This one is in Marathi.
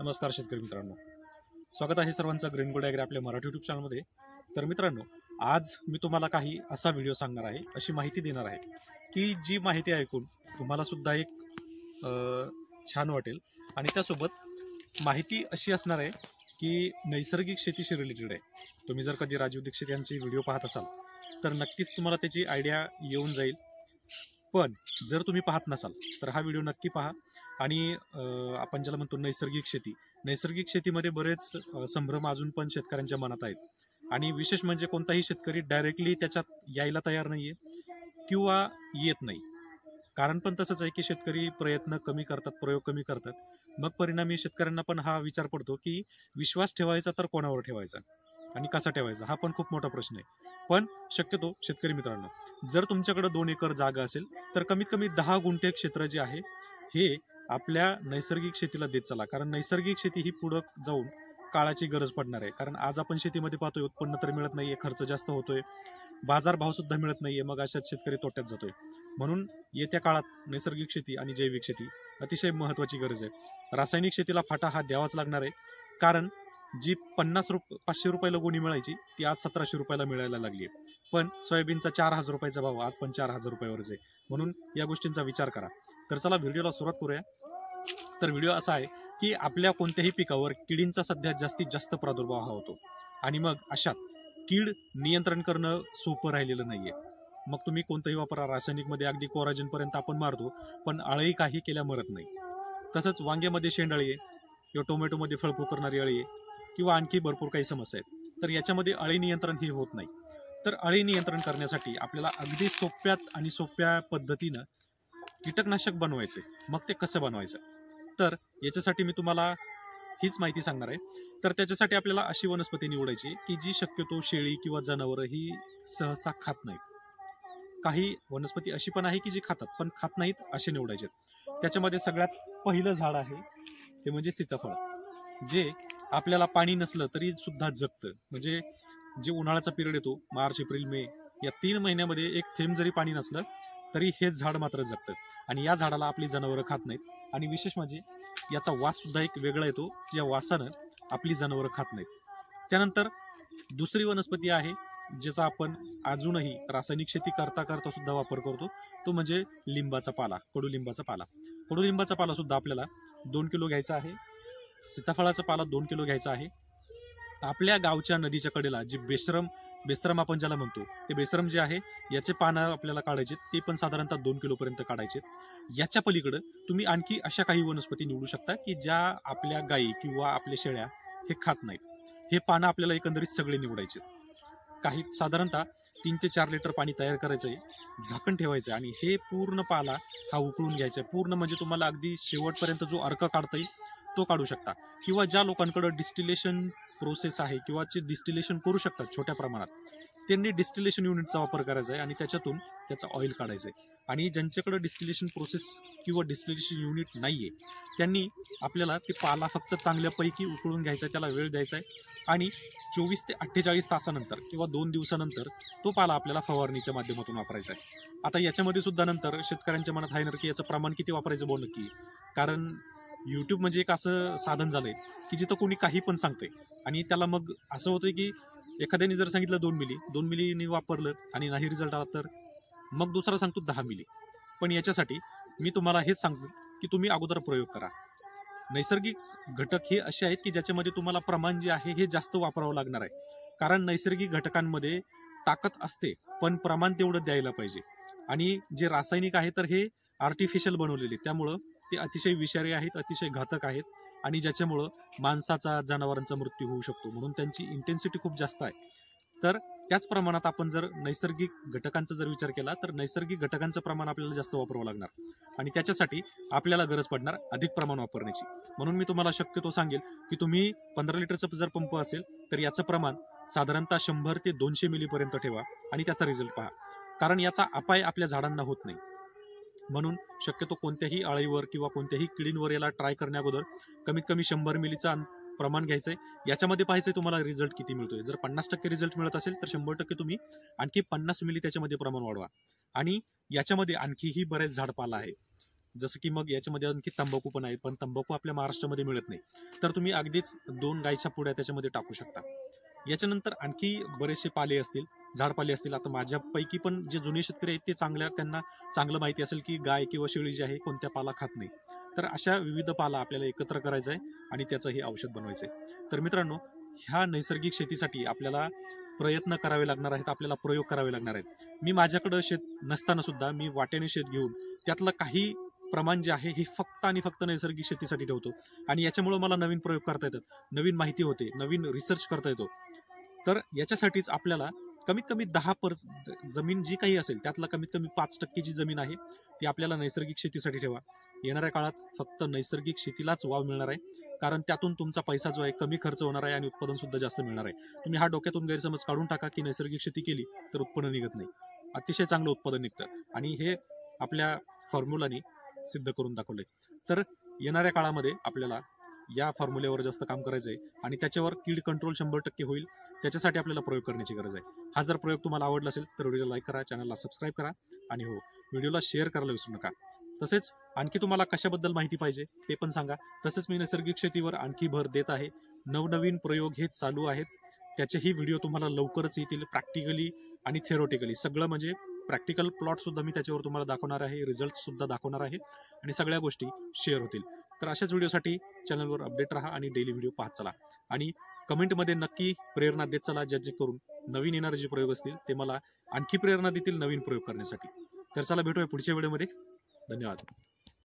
नमस्कार शेतकरी मित्रांनो, स्वागत आहे सर्वांचं ग्रीन गोल्ड ॲग्री आपल्या मराठी यूट्यूब चॅनलमध्ये। तर मित्रांनो, आज मी तुम्हाला काही असा व्हिडिओ सांगणार आहे, अशी माहिती देणार आहे की जी माहिती ऐकून तुम्हाला सुद्धा एक छान वाटेल। आणि त्यासोबत माहिती अशी असणार आहे की नैसर्गिक शेतीशी रिलेटेड आहे। तुम्ही जर कधी राजीव दीक्षित यांचे व्हिडिओ पाहत असाल तर नक्कीच तुम्हाला त्याची आयडिया येऊन जाईल। पण जर तुम्ही पाहत नसाल तर हा व्हिडिओ नक्की पहा। आणि आपण ज्याला म्हणतो नैसर्गिक शेतीमध्ये बरेच संभ्रम अजून पण शेतकऱ्यांच्या मनात आहेत। आणि विशेष म्हणजे कोणताही शेतकरी डायरेक्टली त्याच्यात यायला तयार नाहीये किंवा येत नाही। कारण पण तसंच आहे की शेतकरी प्रयत्न कमी करतात, प्रयोग कमी करतात, मग परिणामी शेतकऱ्यांना पण हा विचार पडतो की विश्वास ठेवायचा तर कोणावर ठेवायचा आणि कसा ठेवायचा, हा पण खूप मोठा प्रश्न आहे। पण शक्यतो शेतकरी मित्रांनो, जर तुमच्याकडे 2 एकर जागा असेल तर कमीत कमी 10 गुंठे क्षेत्र जे आहे हे आपल्या नैसर्गिक शेतीला देत चला। कारण नैसर्गिक शेती ही पुढे जाऊन काळाची गरज पडणार आहे। कारण आज आपण शेतीमध्ये पाहतोय उत्पन्न तर मिळत नाहीये, खर्च जास्त होतोय, बाजारभाव सुद्धा मिळत नाहीये, मग अशात शेतकरी तोट्यात जातोय। म्हणून येत्या काळात नैसर्गिक शेती आणि जैविक शेती अतिशय महत्त्वाची गरज आहे। रासायनिक शेतीला फाटा हा द्यावाच लागणार आहे। कारण जी 500 रुपयाला गोणी मिळायची ती आज 1700 रुपयाला मिळायला लागली आहे। पण सोयाबीनचा 4000 रुपयाचा भाव आज पण 4000 रुपयावरच आहे। म्हणून या गोष्टींचा विचार करा। तर चला व्हिडिओला सुरुवात करूया। तर व्हिडिओ असा आहे की आपल्या कोणत्याही पिकावर किडींचा सध्या जास्तीत जास्त प्रादुर्भाव हा होतो आणि मग अशात कीड नियंत्रण करणं सोपं राहिलेलं नाहीये। मग तुम्ही कोणतंही वापरा, रासायनिकमध्ये अगदी कोराजन पर्यंत आपण मारतो, पण अळी काही केल्या मरत नाही। तसंच वांग्यामध्ये शेंडअळी आहे किंवा टोमॅटोमध्ये फळफू करणारी अळी आहे किंवा आणखी भरपूर काही समस्या आहेत, तर याच्यामध्ये अळी नियंत्रण ही होत नाही। तर अळी नियंत्रण करण्यासाठी आपल्याला अगदी सोप्या पद्धतीनं कीटकनाशक बनवायचे। मग ते कसं बनवायचं, तर याच्यासाठी मी तुम्हाला हीच माहिती सांगणार आहे। तर त्याच्यासाठी आपल्याला अशी वनस्पती निवडायची की जी शक्यतो शेळी किंवा जनावर ही सहसा खात नाहीत। काही वनस्पती अशी पण आहे की जी खातात पण खात नाहीत, असे निवडायचे। त्याच्यामध्ये सगळ्यात पहिलं झाड आहे ते म्हणजे सीताफळ, जे आपल्याला पाणी नसलं तरी सुद्धा जगतं। म्हणजे जे उन्हाळ्याचा पिरियड येतो मार्च, एप्रिल, मे या 3 महिन्यामध्ये एक थेंब जरी पाणी नसलं तरी हे झाड मात्र जगतं। आणि या झाडाला आपली जनावरं खात नाहीत। आणि विशेष म्हणजे याचा वास सुद्धा एक वेगळा येतो, ज्या वासानं आपली जनावरं खात नाहीत। त्यानंतर दुसरी वनस्पती आहे ज्याचा आपण अजूनही रासायनिक शेती करता करता सुद्धा वापर करतो, तो म्हणजे लिंबाचा पाला, कडुलिंबाचा पाला। कडुलिंबाचा पाला सुद्धा आपल्याला 2 किलो घ्यायचा आहे। सीताफळाचा पाला 2 किलो घ्यायचा आहे। आपल्या गावच्या नदीच्या कडेला जी बेसरम आपण ज्याला म्हणतो, ते बेसरम जे आहे याचे पानं आपल्याला काढायचे, ते पण साधारणतः 2 किलो पर्यंत काढायचे। याच्या पलीकडे तुम्ही आणखी अशा काही वनस्पती निवडू शकता की ज्या आपल्या गायी किंवा आपल्या शेळ्या हे खात नाहीत। हे पानं आपल्याला एकंदरीत सगळे निवडायचे। काही साधारणतः 3 ते 4 लिटर पाणी तयार करायचंय, झाकण ठेवायचं आणि हे पूर्ण पाला हा उकळून घ्यायचा। पूर्ण म्हणजे तुम्हाला अगदी शेवटपर्यंत जो अर्क काढता येईल तो काढू शकता, किंवा ज्या लोकांकडे डिस्टिलेशन प्रोसेस आहे किंवा जे डिस्टिलेशन करू शकतात छोट्या प्रमाणात, त्यांनी डिस्टिलेशन युनिटचा वापर करायचा आहे आणि त्याच्यातून त्याचा ऑइल काढायचं आहे। आणि ज्यांच्याकडे डिस्टिलेशन प्रोसेस किंवा डिस्टिलेशन युनिट नाहीये त्यांनी आपल्याला ते पाला फक्त चांगल्यापैकी उकळून घ्यायचा आहे, त्याला वेळ द्यायचा आहे आणि 24 ते 48 तासानंतर किंवा 2 दिवसानंतर तो पाला आपल्याला फवारणीच्या माध्यमातून वापरायचा आहे। आता याच्यामध्ये सुद्धा नंतर शेतकऱ्यांच्या मनात आहे ना की याचं प्रमाण किती वापरायचं बोल नक्की। कारण यूट्यूब म्हणजे एक असं साधन झालंय की जिथं कोणी काही पण सांगतंय आणि त्याला मग असं होतंय की एखाद्याने जर सांगितलं 2 मिलीनी वापरलं आणि नाही रिझल्ट आला तर मग दुसरा सांगतो 10 मिली। पण याच्यासाठी मी तुम्हाला हेच सांगतो की तुम्ही अगोदर प्रयोग करा। नैसर्गिक घटक हे असे आहेत की ज्याच्यामध्ये तुम्हाला प्रमाण जे आहे हे जास्त वापरावं लागणार आहे। कारण नैसर्गिक घटकांमध्ये ताकद असते पण प्रमाण तेवढं द्यायला पाहिजे। आणि जे रासायनिक आहे तर हे आर्टिफिशियल बनवलेले, त्यामुळं ते अतिशय विषारी आहेत, अतिशय घातक आहेत आणि ज्याच्यामुळं माणसाचा, जनावरांचा मृत्यू होऊ शकतो। म्हणून त्यांची इंटेन्सिटी खूप जास्त आहे। तर त्याच प्रमाणात आपण जर नैसर्गिक घटकांचा जर विचार केला तर नैसर्गिक घटकांचं प्रमाण आपल्याला जास्त वापरावं लागणार आणि त्याच्यासाठी आपल्याला गरज पडणार अधिक प्रमाण वापरण्याची। म्हणून मी तुम्हाला शक्यतो सांगेल की तुम्ही 15 लिटरचा जर पंप असेल तर याचं प्रमाण साधारणतः 100 ते 200 मिलीपर्यंत ठेवा आणि त्याचा रिझल्ट पहा। कारण याचा अपाय आपल्या झाडांना होत नाही। म्हणून शक्यतो कोणत्याही अळीवर किंवा कोणत्याही किडींवर याला ट्राय करण्याअगोदर कमीत कमी 100 मिलीचा प्रमाण घ्यायचंय। याच्यामध्ये पाहायचंय तुम्हाला रिझल्ट किती मिळतोय। जर 50% रिझल्ट मिळत असेल तर 100% तुम्ही आणखी 50 मिली त्याच्यामध्ये प्रमाण वाढवा। आणि याच्यामध्ये आणखीही बरेच झाडपाला आहे जसं की मग याच्यामध्ये आणखी तंबाखू पण आहे, पण तंबाखू आपल्या महाराष्ट्रामध्ये मिळत नाही, तर तुम्ही अगदीच 2 गायच्या पुड्या त्याच्यामध्ये टाकू शकता. याच्यानंतर आणखी बरेचसे पाले असतील, झाडपाले असतील. आता माझ्यापैकी पण जे जुने शेतकरी आहेत ते त्यांना चांगलं माहिती असेल की गाय किंवा शेळी जी आहे कोणत्या पाला खात नाही. तर अशा विविध पाला आपल्याला एकत्र करायचा आहे आणि त्याचंही औषध बनवायचं आहे. तर मित्रांनो, ह्या नैसर्गिक शेतीसाठी आपल्याला प्रयत्न करावे लागणार आहेत, आपल्याला प्रयोग करावे लागणार आहेत. मी माझ्याकडं शेत नसताना सुद्धा मी वाट्याने शेत घेऊन त्यातलं काही प्रमाण जे आहे हे फक्त आणि फक्त नैसर्गिक शेतीसाठी ठेवतो आणि याच्यामुळे मला नवीन प्रयोग करता येतात, नवीन माहिती होते, नवीन रिसर्च करता येतो. तर याच्यासाठीच आपल्याला कमीत कमी 10% जमीन जी काही असेल त्यातला कमीत कमी 5% जी जमीन आहे ती आपल्याला नैसर्गिक शेतीसाठी ठेवा. येणाऱ्या काळात फक्त नैसर्गिक शेतीलाच वाव मिळणार आहे, कारण त्यातून तुमचा पैसा जो आहे कमी खर्च होणार आहे आणि उत्पादन सुद्धा जास्त मिळणार आहे. तुम्ही हा डोक्यातून गैरसमज काढून टाका की नैसर्गिक शेती केली तर उत्पन्न निघत नाही. अतिशय चांगलं उत्पादन निघतं आणि हे आपल्या फॉर्म्युलानी सिद्ध करून दाखवलंय. तर येणाऱ्या काळामध्ये आपल्याला या फॉर्म्युलेवर जास्त काम करायचं आहे आणि त्याच्यावर कीड कंट्रोल 100% होईल. त्याच्यासाठी आपल्याला प्रयोग करण्याची गरज आहे. हा जर प्रयोग तुम्हाला आवडला असेल तर व्हिडिओला लाईक करा, चॅनलला सबस्क्राईब करा आणि हो, व्हिडिओला शेअर करायला विसरू नका. तसेच आणखी तुम्हाला कशाबद्दल माहिती पाहिजे ते पण सांगा. तसेच मी नैसर्गिक शेतीवर आणखी भर देत आहे. नवनवीन प्रयोग हे चालू आहेत. त्याचेही व्हिडिओ तुम्हाला लवकरच येतील, प्रॅक्टिकली आणि थेरोटिकली सगळं. म्हणजे प्रॅक्टिकल प्लॉट सुद्धा मी त्याच्यावर तुम्हाला दाखवणार आहे, रिझल्ट सुद्धा दाखवणार आहे आणि सगळ्या गोष्टी शेअर होतील. तर अशाच व्हिडिओसाठी चॅनलवर अपडेट राहा आणि डेली व्हिडिओ पाहत चला आणि कमेंटमध्ये नक्की प्रेरणा देत चला, जेणेकरून नवीन येणारे जे प्रयोग असतील ते मला आणखी प्रेरणा देतील नवीन प्रयोग करण्यासाठी. तर चला भेटूया पुढच्या व्हिडिओमध्ये. धन्यवाद.